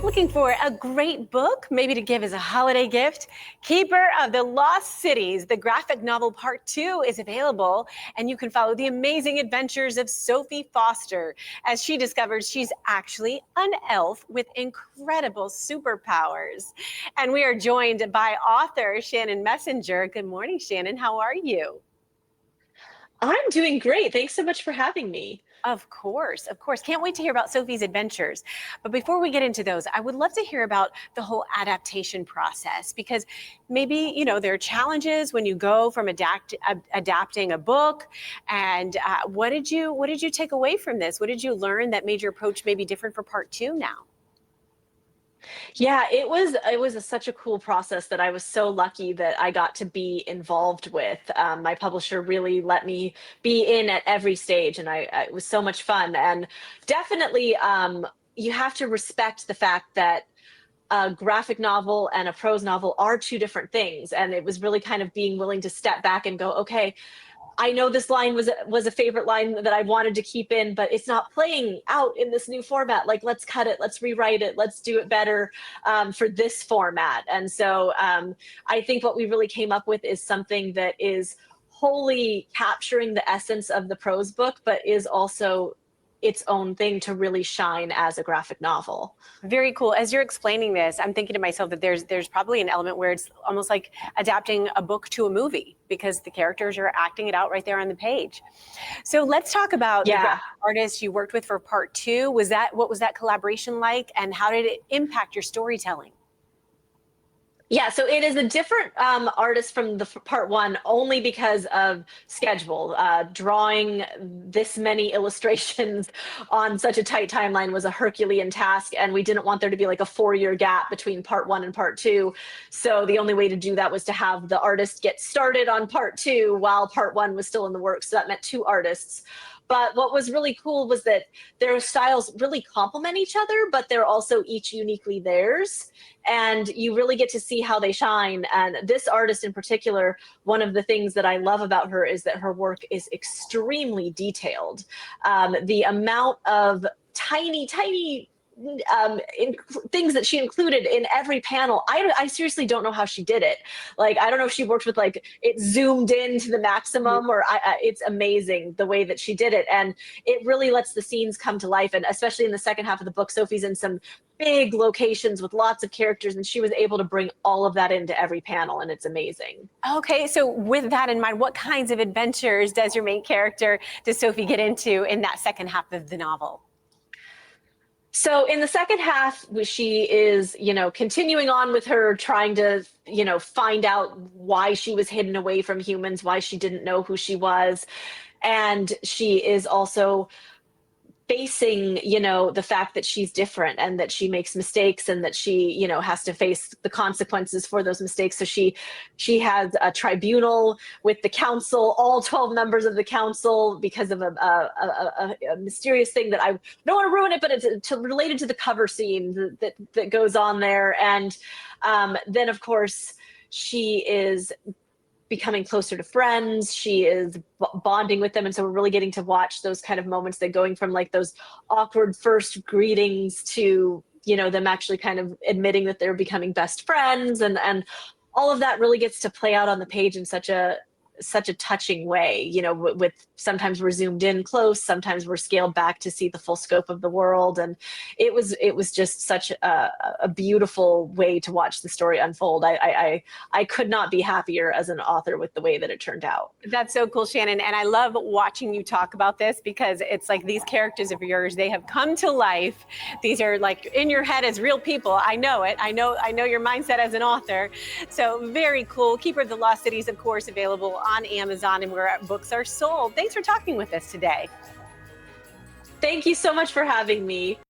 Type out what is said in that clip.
Looking for a great book, maybe to give as a holiday gift? Keeper of the Lost Cities, the graphic novel part 2 is available, and you can follow the amazing adventures of Sophie Foster as she discovers she's actually an elf with incredible superpowers. And we are joined by author Shannon Messenger. Good morning, Shannon. How are you? I'm doing great. Thanks so much for having me. Of course, of course. Can't wait to hear about Sophie's adventures. But before we get into those, I would love to hear about the whole adaptation process, because maybe, there are challenges when you go from adapting a book. And what did you take away from this? What did you learn that made your approach maybe different for part 2 now? Yeah, it was such a cool process that I was so lucky that I got to be involved with. My publisher really let me be in at every stage, and it was so much fun. And definitely, you have to respect the fact that a graphic novel and a prose novel are two different things. And it was really kind of being willing to step back and go, okay, I know this line was a favorite line that I wanted to keep in, but it's not playing out in this new format. Like, let's cut it, let's rewrite it, let's do it better for this format. And so I think what we really came up with is something that is wholly capturing the essence of the prose book, but is also its own thing to really shine as a graphic novel. Very cool. As you're explaining this, I'm thinking to myself that there's probably an element where it's almost like adapting a book to a movie, because the characters are acting it out right there on the page. So let's talk about the Yeah. graphic artist you worked with for part 2. What was that collaboration like, and how did it impact your storytelling? Yeah, so it is a different artist from the part one, only because of schedule. Drawing this many illustrations on such a tight timeline was a Herculean task, and we didn't want there to be like a 4-year gap between part one and part two. So the only way to do that was to have the artist get started on part two while part one was still in the works. So that meant 2 artists. But what was really cool was that their styles really complement each other, but they're also each uniquely theirs. And you really get to see how they shine. And this artist in particular, one of the things that I love about her is that her work is extremely detailed. The amount of tiny things that she included in every panel, I seriously don't know how she did it. Like, I don't know if she worked with like it zoomed in to the maximum, or it's amazing the way that she did it. And it really lets the scenes come to life. And especially in the second half of the book, Sophie's in some big locations with lots of characters, and she was able to bring all of that into every panel, and it's amazing. Okay, so with that in mind, what kinds of adventures does Sophie get into in that second half of the novel? So in the second half, she is, continuing on with her trying to, find out why she was hidden away from humans, why she didn't know who she was. And she is also facing, the fact that she's different and that she makes mistakes, and that she, has to face the consequences for those mistakes. So she has a tribunal with the council, all 12 members of the council, because of a mysterious thing that I don't want to ruin it, but it's related to the cover scene that goes on there. And then of course she is becoming closer to friends. She is bonding with them. And so we're really getting to watch those kind of moments, that going from like those awkward first greetings to, them actually kind of admitting that they're becoming best friends. And all of that really gets to play out on the page in such a touching way, with sometimes we're zoomed in close, sometimes we're scaled back to see the full scope of the world. And it was just such a beautiful way to watch the story unfold. I could not be happier as an author with the way that it turned out. That's so cool, Shannon. And I love watching you talk about this, because it's like these characters of yours, they have come to life. These are like in your head as real people. I know it. I know your mindset as an author. So very cool. Keeper of the Lost Cities, of course, available on Amazon and where books are sold. Thanks for talking with us today. Thank you so much for having me.